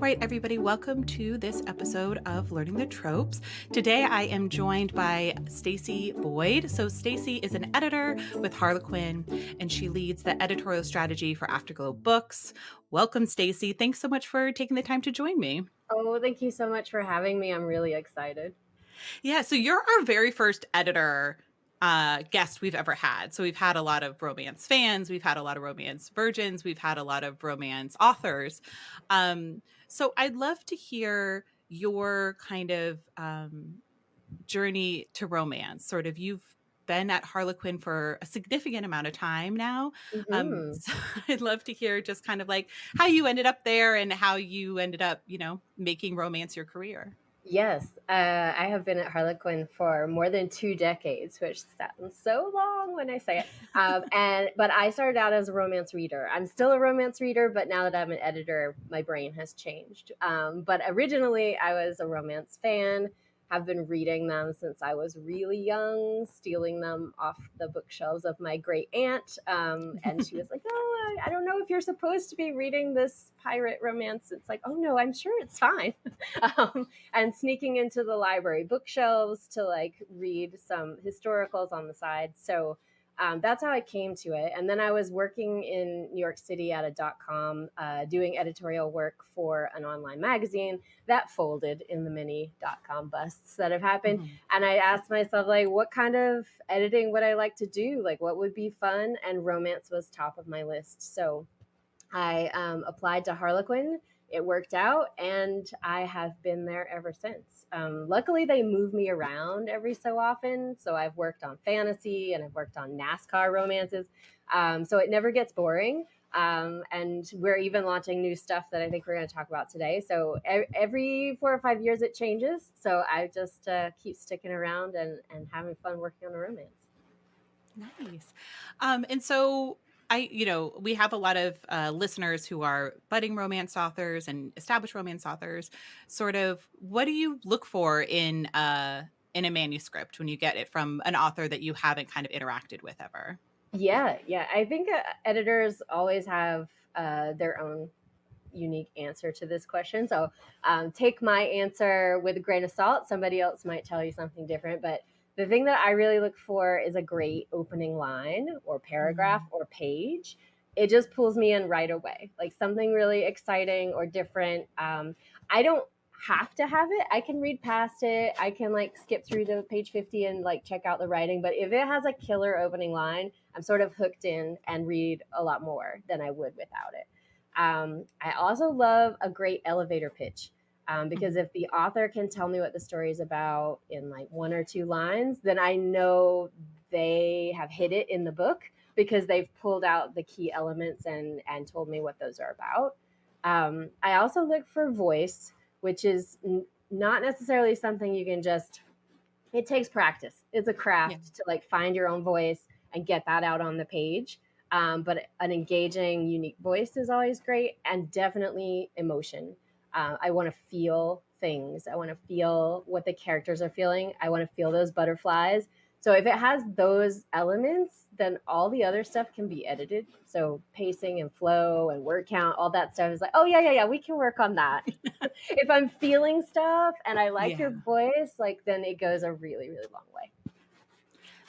right, everybody, welcome to this episode of Learning the Tropes. Today I am joined by Stacy Boyd. So Stacy is an editor with Harlequin, and she leads the editorial strategy for Afterglow Books. Welcome, Stacy. Thanks so much for taking the time to join me. Oh, thank you so much for having me. I'm really excited. Yeah, so you're our very first editor guest we've ever had. So we've had a lot of romance fans, we've had a lot of romance virgins, we've had a lot of romance authors. So I'd love to hear your kind of journey to romance. Sort of, you've been at Harlequin for a significant amount of time now. Hmm. So I'd love to hear just kind of like how you ended up there and how you ended up, making romance your career. Yes, I have been at Harlequin for more than 2 decades, which sounds so long when I say it. But I started out as a romance reader. I'm still a romance reader, but now that I'm an editor, my brain has changed. But originally, I was a romance fan. Have been reading them since I was really young, stealing them off the bookshelves of my great aunt. And she was like, "Oh, I don't know if you're supposed to be reading this pirate romance." It's like, "Oh no, I'm sure it's fine." And sneaking into the library bookshelves to like read some historicals on the side. So that's how I came to it. And then I was working in New York City at a .com, doing editorial work for an online magazine that folded in the many .com busts that have happened. Mhm. And I asked myself, like, what kind of editing would I like to do? Like, what would be fun? And romance was top of my list. So I applied to Harlequin. It worked out, and I have been there ever since. Luckily, they move me around every so often. So I've worked on fantasy and I've worked on NASCAR romances. So it never gets boring. And we're even launching new stuff that I think we're going to talk about today. So every 4 or 5 years, it changes. So I just keep sticking around and having fun working on a romance. Nice. And so we have a lot of listeners who are budding romance authors and established romance authors. Sort of, what do you look for in a manuscript when you get it from an author that you haven't kind of interacted with ever? Yeah, yeah. I think editors always have their own unique answer to this question. So take my answer with a grain of salt. Somebody else might tell you something different. But the thing that I really look for is a great opening line or paragraph Mm. or page. It just pulls me in right away, like something really exciting or different. I don't have to have it. I can read past it. I can like skip through to page 50 and like check out the writing. But if it has a killer opening line, I'm sort of hooked in and read a lot more than I would without it. I also love a great elevator pitch because Mhm. if the author can tell me what the story is about in like 1 or 2 lines, then I know they have hit it in the book because they've pulled out the key elements and told me what those are about. I also look for voice, which is not necessarily something you can just. It takes practice. It's a Yeah. craft to like find your own voice and get that out on the page. But an engaging, unique voice is always great, and definitely emotion. I want to feel things. I want to feel what the characters are feeling. I want to feel those butterflies. So if it has those elements, then all the other stuff can be edited. So pacing and flow and word count, all that stuff is like, oh yeah, yeah, yeah, we can work on that. If I'm feeling stuff and I like your Yeah. voice, like then it goes a really, really long way.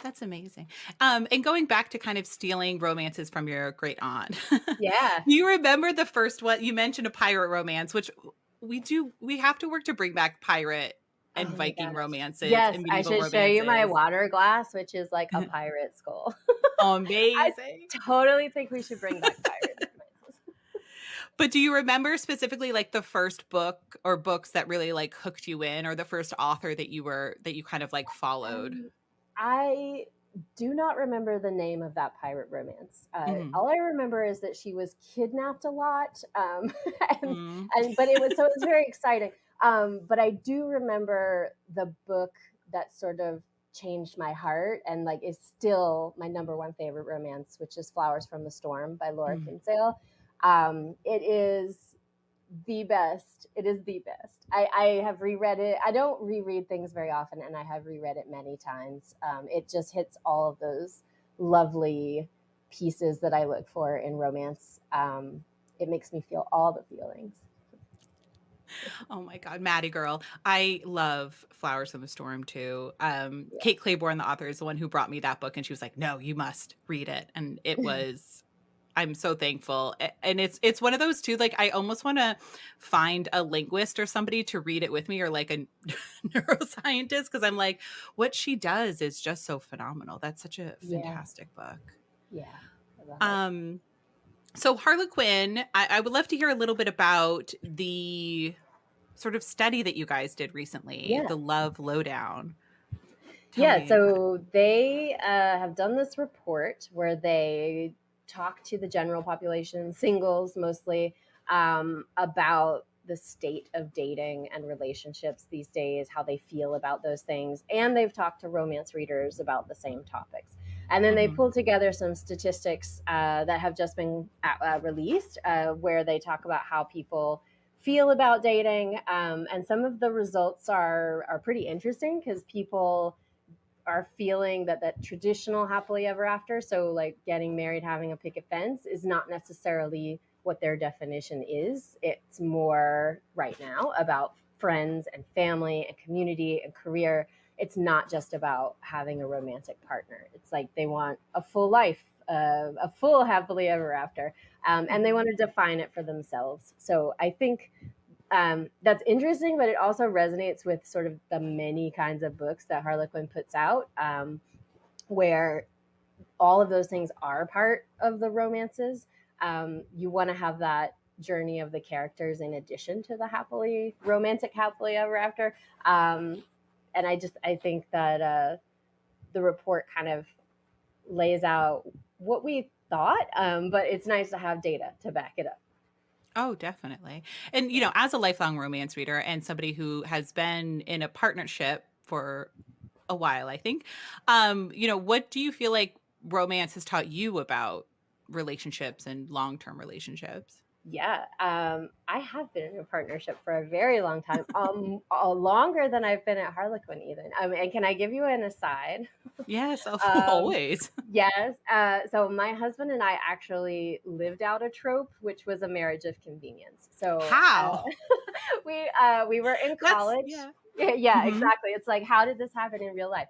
That's amazing. And going back to kind of stealing romances from your great aunt, Yeah. do you remember the first one? You mentioned a pirate romance, which we have to work to bring back pirate and Oh my Viking gosh. romances Yes, and I medieval should show you my romances. water glass, which is like a pirate skull. I Amazing. totally think we should bring back pirate romances. But do you remember specifically like the first book or books that really like hooked you in, or the first author that you kind of like followed? I do not remember the name of that pirate romance. Mhm. All I remember is that she was kidnapped a lot, and Mm. but it was very exciting. But I do remember the book that sort of changed my heart and like is still my number one favorite romance, which is Flowers from the Storm by Laura Mm. Kinsale. It is the best. It is the best. I have reread it. I don't reread things very often, and I have reread it many times. It just hits all of those lovely pieces that I look for in romance. It makes me feel all the feelings. Oh my God, Maddie girl. I love Flowers in the Storm too. Kate Claiborne, the author, is the one who brought me that book, and she was like, "No, you must read it." And it was. I'm so thankful, and it's one of those too. Like I almost want to find a linguist or somebody to read it with me, or like a neuroscientist, because I'm like, what she does is just so phenomenal. That's such a Yeah, fantastic book. yeah, I love it. Um, so Harlequin, I would love to hear a little bit about the sort of study that you guys did recently, Yeah. the Love Lowdown. Tell Yeah, me about it. so they have done this report where they talk to the general population, singles mostly, about the state of dating and relationships these days, how they feel about those things. And they've talked to romance readers about the same topics. And then they Mhm, pulled together some statistics that have just been released where they talk about how people feel about dating. And some of the results are pretty interesting because people are feeling that that traditional happily ever after, so like getting married, having a picket fence, is not necessarily what their definition is. It's more right now about friends and family and community and career. It's not just about having a romantic partner. It's like they want a full life, a full happily ever after, and they mhm. want to define it for themselves. So I think that's interesting, but it also resonates with sort of the many kinds of books that Harlequin puts out, where all of those things are part of the romances. You want to have that journey of the characters in addition to the happily romantic happily ever after. And I think that the report kind of lays out what we thought, but it's nice to have data to back it up. Oh, definitely. And, Yeah. as a lifelong romance reader and somebody who has been in a partnership for a while, I think, what do you feel like romance has taught you about relationships and long-term relationships? Yeah, I have been in a partnership for a very long time, longer than I've been at Harlequin even. And can I give you an aside? Yes, Um, always. yes. So my husband and I actually lived out a trope, which was a marriage of convenience. So How? we were in That's college. yeah. Yeah, Mhm. exactly. It's like, how did this happen in real life?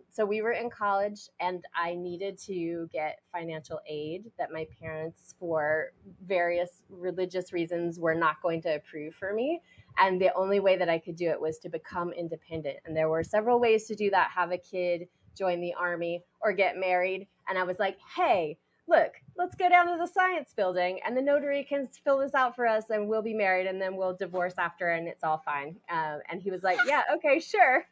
So we were in college, and I needed to get financial aid that my parents, for various religious reasons, were not going to approve for me. And the only way that I could do it was to become independent. And there were several ways to do that: have a kid, join the army, or get married. And I was like, hey, look, let's go down to the science building and the notary can fill this out for us and we'll be married and then we'll divorce after and it's all fine. And he was like, yeah, okay, sure.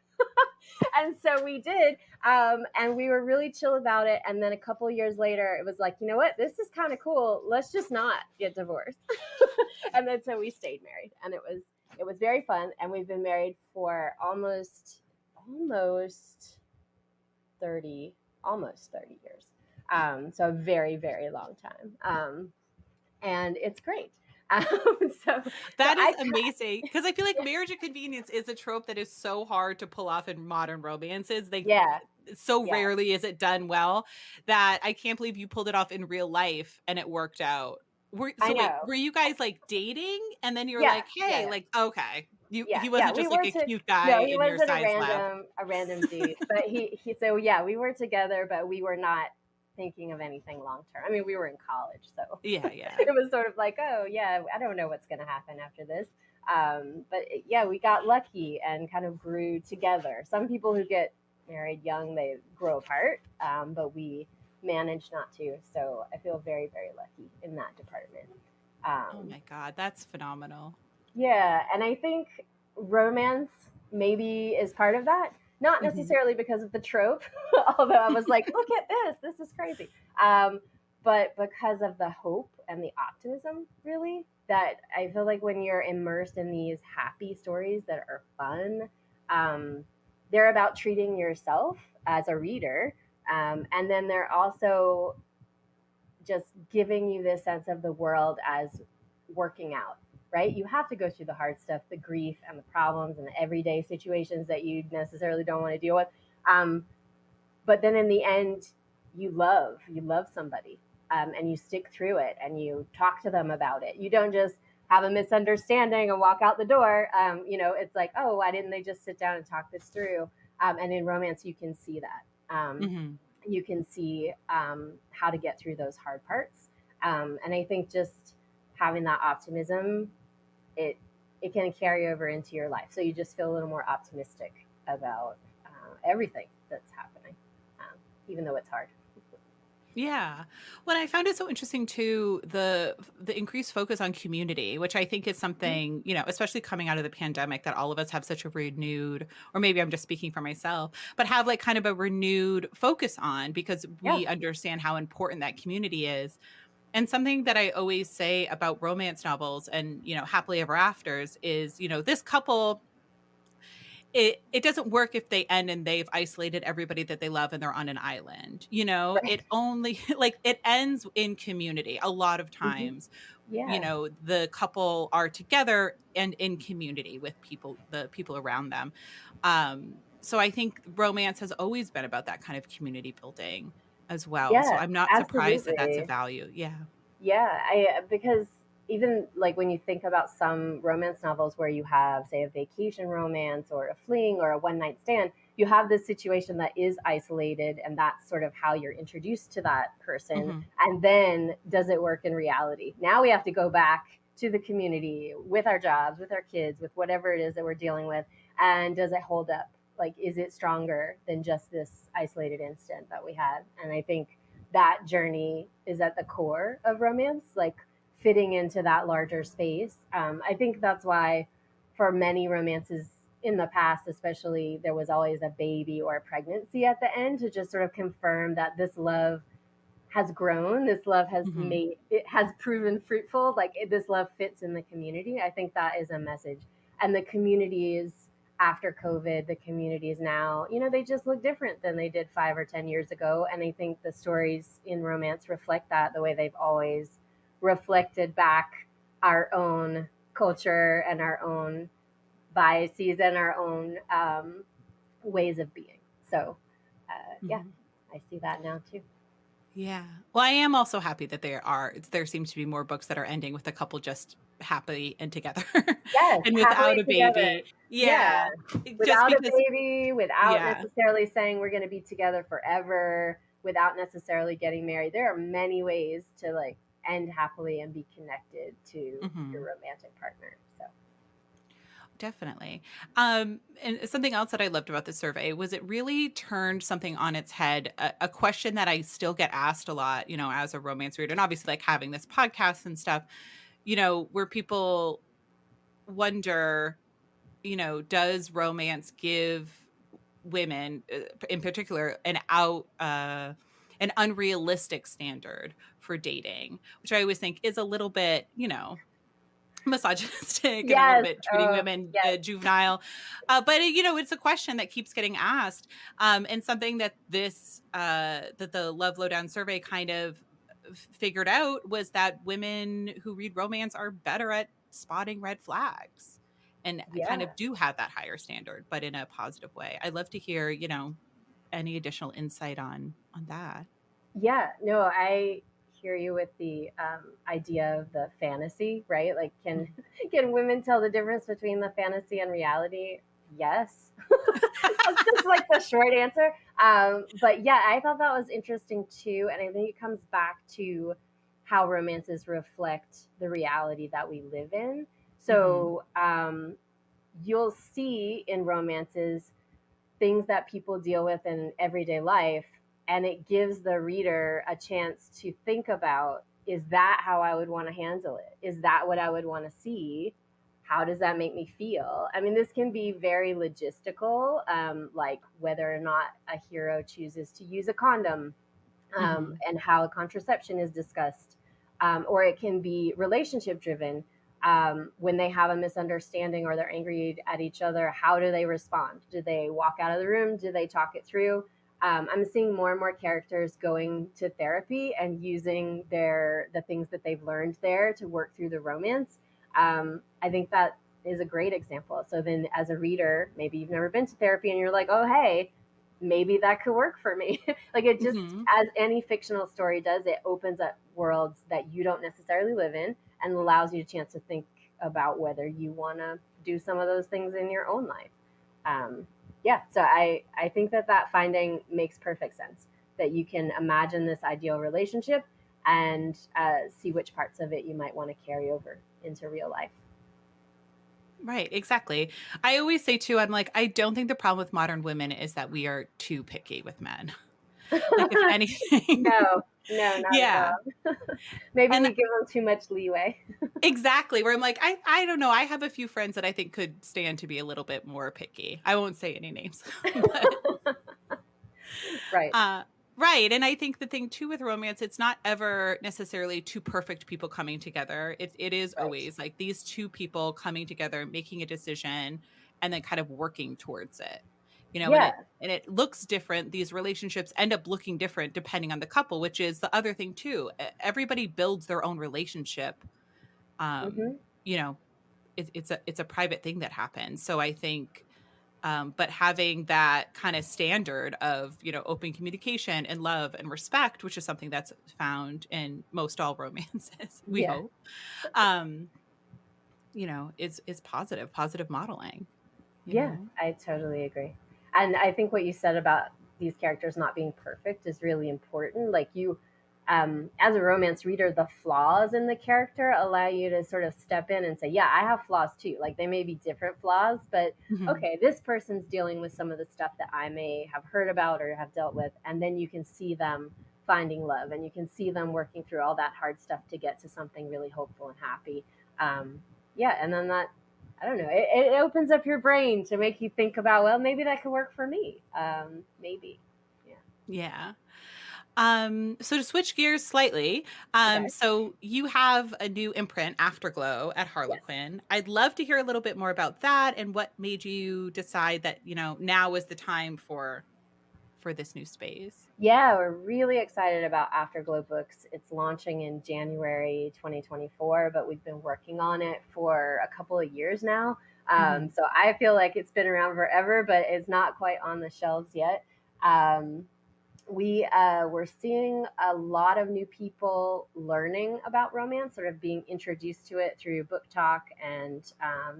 And so we did. And we were really chill about it. And then a couple years later, it was like, you know what? This is kind of cool. Let's just not get divorced. And then so we stayed married, and it was very fun. And we've been married for almost 30, almost 30 years. So a very, very long time. And it's great. Um, so, so That is I, amazing because I feel like marriage of convenience is a trope that is so hard to pull off in modern romances. yeah, So yeah, rarely is it done well that I can't believe you pulled it off in real life and it worked out. I Wait, know. were you guys like dating and then you're Yeah, like, yeah, "Hey, yeah. like okay." Yeah, He yeah, wasn't we just like were a to cute guy no, he in your wasn't a science lab. random dude, but he so yeah, we were together, but we were not thinking of anything long term. I mean, we were in college, so Yeah, yeah. it was sort of like, oh yeah, I don't know what's going to happen after this. But yeah, we got lucky and kind of grew together. Some people who get married young, they grow apart, but we managed not to. So I feel very, very lucky in that department. Oh Um, my god, that's phenomenal. yeah, and I think romance maybe is part of that. Not Mhm. necessarily because of the trope, although I was like, look at this is crazy. But because of the hope and the optimism, really, that I feel like when you're immersed in these happy stories that are fun, um, they're about treating yourself as a reader. And then they're also just giving you this sense of the world as working out, right? You have to go through the hard stuff, the grief and the problems and the everyday situations that you necessarily don't want to deal with. Um, but then in the end, you love somebody, and you stick through it and you talk to them about it. You don't just have a misunderstanding and walk out the door, it's like, oh, why didn't they just sit down and talk this through? And in romance, you can see that. Mhm. You can see how to get through those hard parts. And I think just having that optimism, it it can carry over into your life. So you just feel a little more optimistic about everything that's happening, even though it's hard. Yeah. Well, I found it so interesting too, the increased focus on community, which I think is something, especially coming out of the pandemic, that all of us have such a renewed, or maybe I'm just speaking for myself, but have like kind of a renewed focus on, because Yeah. we understand how important that community is. And something that I always say about romance novels and, happily ever afters is, this couple, it doesn't work if they end and they've isolated everybody that they love and they're on an island. Right. It only like it ends in community a lot of Hmm. times. Yeah. The couple are together and in community with the people around them. So I think romance has always been about that kind of community building as well. So Yeah. I'm not surprised that that's a Absolutely. value. Yeah. Yeah, I because even like when you think about some romance novels where you have, say, a vacation romance or a fling or a one night stand, you have this situation that is isolated, and that's sort of how you're introduced to that person. Mhm. And then does it work in reality? Now we have to go back to the community with our jobs, with our kids, with whatever it is that we're dealing with. And does it hold up? Like, is it stronger than just this isolated instant that we had? And I think that journey is at the core of romance, like fitting into that larger space. I think that's why, for many romances in the past, especially, there was always a baby or a pregnancy at the end to just sort of confirm that this love has grown, this love has Mhm. made it has proven fruitful, like this love fits in the community. I think that is a message. And the communities after COVID, the communities now, they just look different than they did 5 or 10 years ago. And I think the stories in romance reflect that the way they've always reflected back our own culture and our own biases and our own ways of being. So, yeah, Mhm. I see that now too. Yeah. Well, I am also happy that there seems to be more books that are ending with a couple just happy and together Yes, and without happily a together. baby. Yeah, Yeah. Just without a because baby, without yeah. necessarily saying we're going to be together forever, without necessarily getting married. There are many ways to like end happily and be connected to your Mhm. romantic partner. So, Definitely. And something else that I loved about the survey was it really turned something on its head, a question that I still get asked a lot, as a romance reader, and obviously like having this podcast and stuff, where people wonder, does romance give women, in particular, an unrealistic standard for dating, which I always think is a little bit, misogynistic and a little yes, bit treating women yes, juvenile. But it's a question that keeps getting asked, and something that that the Love Lowdown survey kind of figured out was that women who read romance are better at spotting red flags and kind yeah. of do have that higher standard, but in a positive way. I'd love to hear, any additional insight on that. Yeah, no, I hear you with the idea of the fantasy, right? Like, can Mhm. can women tell the difference between the fantasy and reality? Yes, that's just like the short answer. But yeah, I thought that was interesting too, and I think it comes back to how romances reflect the reality that we live in. Mhm. So you'll see in romances things that people deal with in everyday life, and it gives the reader a chance to think about, is that how I would want to handle it? Is that what I would want to see? How does that make me feel? I mean, this can be very logistical, like whether or not a hero chooses to use a condom, Mhm. and how contraception is discussed. Or it can be relationship driven. When they have a misunderstanding or they're angry at each other, how do they respond? Do they walk out of the room? Do they talk it through? I'm seeing more and more characters going to therapy and using the things that they've learned there to work through the romance. I think that is a great example. So then, as a reader, maybe you've never been to therapy and you're like, oh, hey, maybe that could work for me. Like, it just, Mhm. as any fictional story does, it opens up worlds that you don't necessarily live in and allows you a chance to think about whether you want to do some of those things in your own life. Um, yeah, so I think that that finding makes perfect sense. That you can imagine this ideal relationship and see which parts of it you might want to carry over into real life. Right, exactly. I always say too, I'm like, I don't think the problem with modern women is that we are too picky with men. Like, if anything, No, no, not at yeah. all. Maybe And we give them too much leeway. exactly, where I'm like, I don't know. I have a few friends that I think could stand to be a little bit more picky. I won't say any names, but Right. uh right. And I think the thing too with romance, it's not ever necessarily two perfect people coming together. It is Right. always like these two people coming together, making a decision, and then kind of working towards it. You know, Yeah. and it looks different. These relationships end up looking different depending on the couple, which is the other thing too. Everybody builds their own relationship. Um, Hmm. you know, it's a private thing that happens. So I think, but having that kind of standard of, open communication and love and respect, which is something that's found in most all romances, we Yeah. hope, is positive modeling, you Yeah, know? I totally agree. And I think what you said about these characters not being perfect is really important. Like you, as a romance reader, the flaws in the character allow you to sort of step in and say, yeah, I have flaws too. Like they may be different flaws, but Mhm. okay, this person's dealing with some of the stuff that I may have heard about or have dealt with. And then you can see them finding love and you can see them working through all that hard stuff to get to something really hopeful and happy. Yeah, and then that I don't know. It opens up your brain to make you think about, well, maybe that could work for me. Maybe. Yeah. Yeah. So to switch gears slightly, Okay. so you have a new imprint, Afterglow, at Yes. Harlequin. I'd love to hear a little bit more about that and what made you decide that, now is the time for this new space. Yeah, we're really excited about Afterglow Books. It's launching in January 2024, but we've been working on it for a couple of years now. Mhm. So I feel like it's been around forever, but it's not quite on the shelves yet. Um, we're seeing a lot of new people learning about romance, sort of being introduced to it through book talk and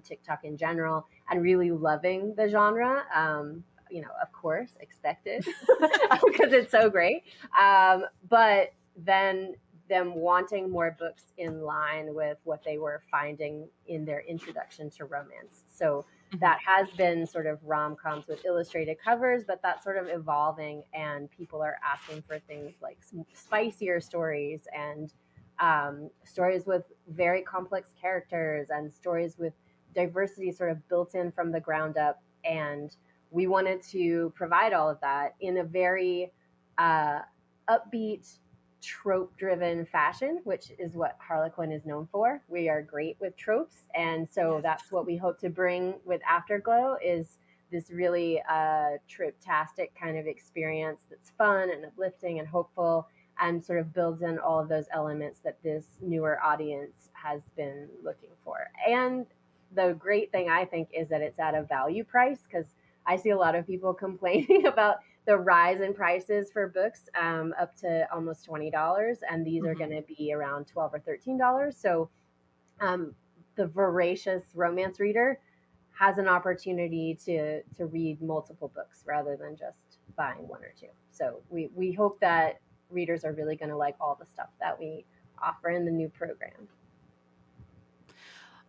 TikTok in general, and really loving the genre. Of course, expected because it's so great. But then them wanting more books in line with what they were finding in their introduction to romance. So Mhm. that has been sort of rom-coms with illustrated covers, but that's sort of evolving and people are asking for things like spicier stories and stories with very complex characters and stories with diversity sort of built in from the ground up. And we wanted to provide all of that in a very uh, upbeat, trope driven fashion, which is what Harlequin is known for. We are great with tropes. And so Yes. that's what we hope to bring with Afterglow is this really trip-tastic kind of experience that's fun and uplifting and hopeful and sort of builds in all of those elements that this newer audience has been looking for. And the great thing I think is that it's at a value price because I see a lot of people complaining about the rise in prices for books up to almost $20, and these are going Mhm. to be around $12 or $13. So um, the voracious romance reader has an opportunity to read multiple books rather than just buying one or two. So we hope that readers are really going to like all the stuff that we offer in the new program.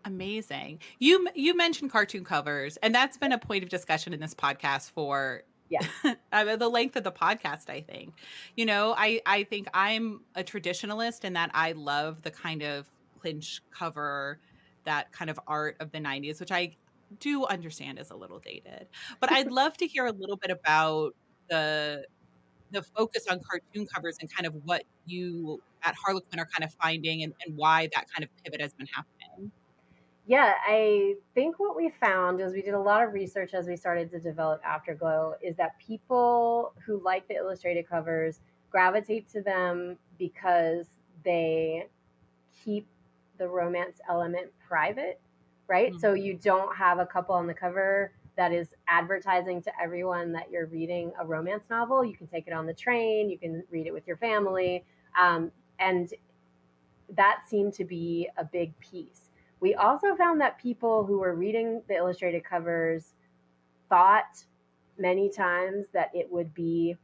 Amazing. You mentioned cartoon covers, and that's been a point of discussion in this podcast for Yeah. the length of the podcast, I think. I think I'm a traditionalist in that I love the kind of clinch cover, that kind of art of the 90s, which I do understand is a little dated. But I'd love to hear a little bit about the the focus on cartoon covers and kind of what you at Harlequin are kind of finding, and why that kind of pivot has been happening. Yeah, I think what we found is we did a lot of research as we started to develop Afterglow is that people who like the illustrated covers gravitate to them because they keep the romance element private, right? So you don't have a couple on the cover that is advertising to everyone that you're reading a romance novel. You can take it on the train, you can read it with your family. And that seemed to be a big piece. We also found that people who were reading the illustrated covers thought many times that it would be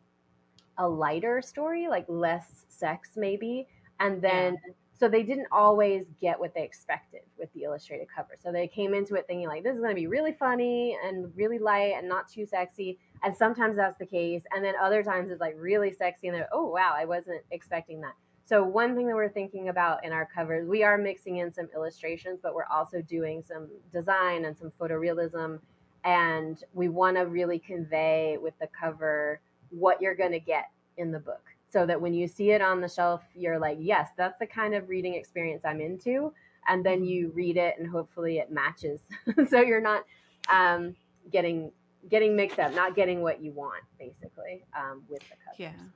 a lighter story, like less sex maybe. And Yeah. then so they didn't always get what they expected with the illustrated cover. So they came into it thinking like this is going to be really funny and really light and not too sexy. And sometimes that's the case. And then other times it's like really sexy and they're, oh wow, I wasn't expecting that. So one thing that we're thinking about in our covers, we are mixing in some illustrations, but we're also doing some design and some photorealism. And we want to really convey with the cover what you're going to get in the book so that when you see it on the shelf you're like yes, that's the kind of reading experience I'm into, and then Mhm. you read it and hopefully it matches so you're not um, getting mixed up, not getting what you want basically with the Yeah. covers.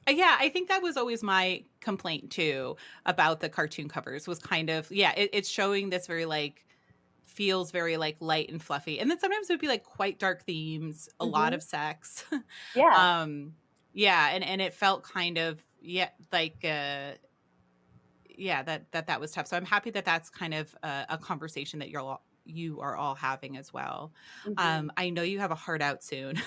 Yeah, I think that was always my complaint too about the cartoon covers was kind of, yeah, it's showing this very like feels very like light and fluffy. And then sometimes it would be like quite dark themes, a lot Hmm. of sex. Yeah. um yeah, and it felt kind of yeah, like yeah, that was tough. So I'm happy that that's kind of a conversation that you are all having as well. Hmm. I know you have a heart out soon,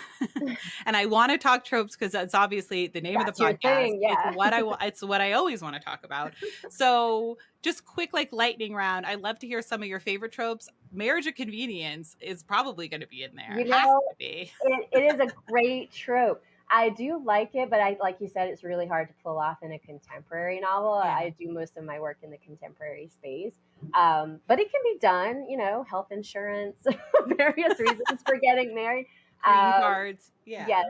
and I want to talk tropes because that's obviously the name of the That's your podcast. thing, It's yeah. what I want. It's what I always want to talk about. So just quick like lightning round. I'd love to hear some of your favorite tropes. Marriage of convenience is probably going to be in there. You Has know, to be. it is a great trope. I do like it, but I like you said, it's really hard to pull off in a contemporary novel. Yeah. I do most of my work in the contemporary space, but it can be done. You know, health insurance, various reasons for getting married. Green Um, cards. Yes, Yeah.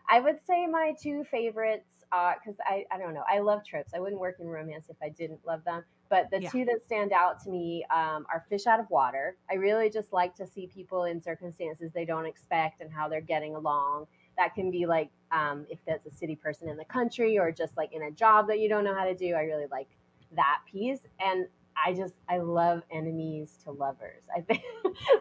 I would say my two favorites, because I don't know, I love tropes. I wouldn't work in romance if I didn't love them. But the Yeah. two that stand out to me are Fish Out of Water. I really just like to see people in circumstances they don't expect and how they're getting along. That can be like if there's a city person in the country or just like in a job that you don't know how to do. I really like that piece. And I love enemies to lovers. I think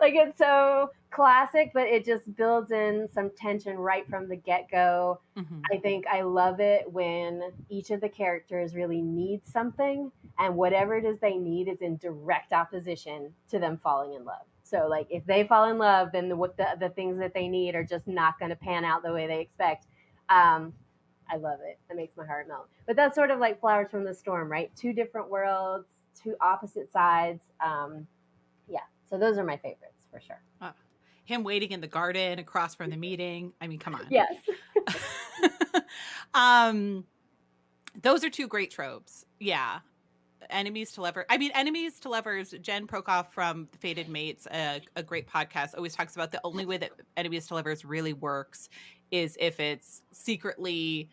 like it's so classic, but it just builds in some tension right from the get go. Hmm. I think I love it when each of the characters really needs something, and whatever it is they need is in direct opposition to them falling in love. So, like, if they fall in love, then the things that they need are just not going to pan out the way they expect. Um, I love it. That makes my heart melt. But that's sort of like Flowers from the Storm, right? Two different worlds, two opposite sides. Yeah. So those are my favorites for sure. Uh, him waiting in the garden across from the meeting. I mean, come on. Yes. um, those are two great tropes. Yeah. Enemies to Lovers. I mean, Enemies to Lovers, Jen Prokoff from Fated Mates, a great podcast, always talks about the only way that Enemies to Lovers really works is if it's secretly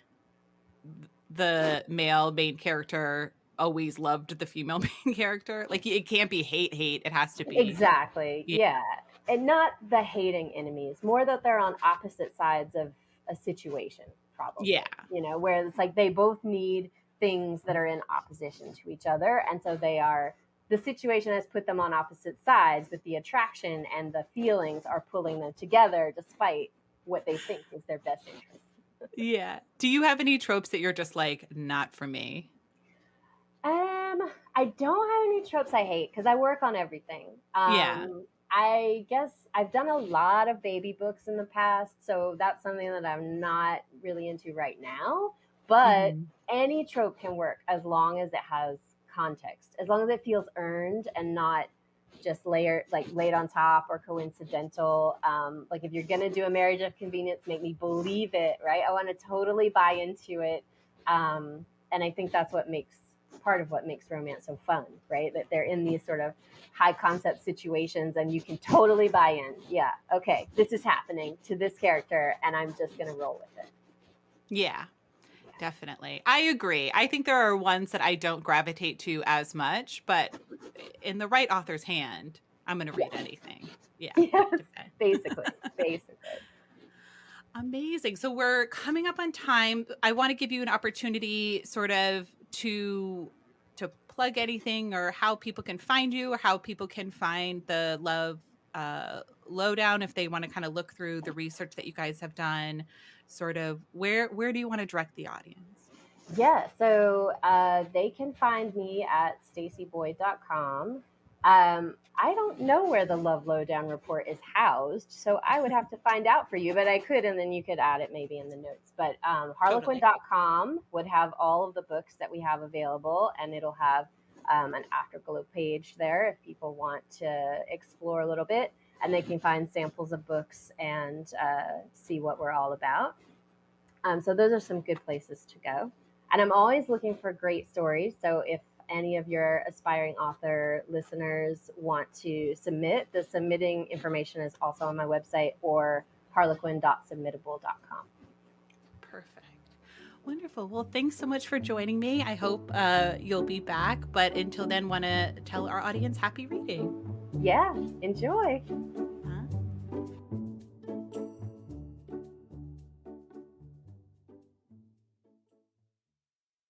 the male main character always loved the female main character. Like it can't be hate. It has to be. Exactly. Yeah. Yeah. And not the hating enemies, more that they're on opposite sides of a situation, Yeah. probably, where it's like they both need things that are in opposition to each other. And so the situation has put them on opposite sides, but the attraction and the feelings are pulling them together despite what they think is their best interest. Yeah. Do you have any tropes that you're just like, not for me? I don't have any tropes I hate because I work on everything. Yeah. I guess I've done a lot of baby books in the past, so that's something that I'm not really into right now. But Mhm. any trope can work as long as it has context, as long as it feels earned and not just laid on top or coincidental. Like if you're gonna do a marriage of convenience, make me believe it, right? I want to totally buy into it, and I think that's what makes part of what makes romance so fun, right? That they're in these sort of high concept situations and you can totally buy in. Yeah, okay, this is happening to this character and I'm just going to roll with it. Yeah. Definitely. I agree. I think there are ones that I don't gravitate to as much, but in the right author's hand, I'm going to read Yes. anything. Yeah, Yes, definitely. basically. Amazing. So we're coming up on time. I want to give you an opportunity sort of to plug anything or how people can find you or how people can find the love lowdown if they want to kind of look through the research that you guys have done. Sort of where do you want to direct the audience? Yeah, so they can find me at stacyboyd.com. I don't know where the Love Lowdown report is housed, so I would have to find out for you, but I could, and then you could add it maybe in the notes. But Totally. harlequin.com would have all of the books that we have available, and it'll have an Afterglow page there if people want to explore a little bit, and they can find samples of books and see what we're all about. So those are some good places to go. And I'm always looking for great stories. So if any of your aspiring author listeners want to submit, the submitting information is also on my website or harlequin.submittable.com. Perfect. Wonderful. Well, thanks so much for joining me. I hope you'll be back. But until then, want to tell our audience happy reading. Yeah, enjoy.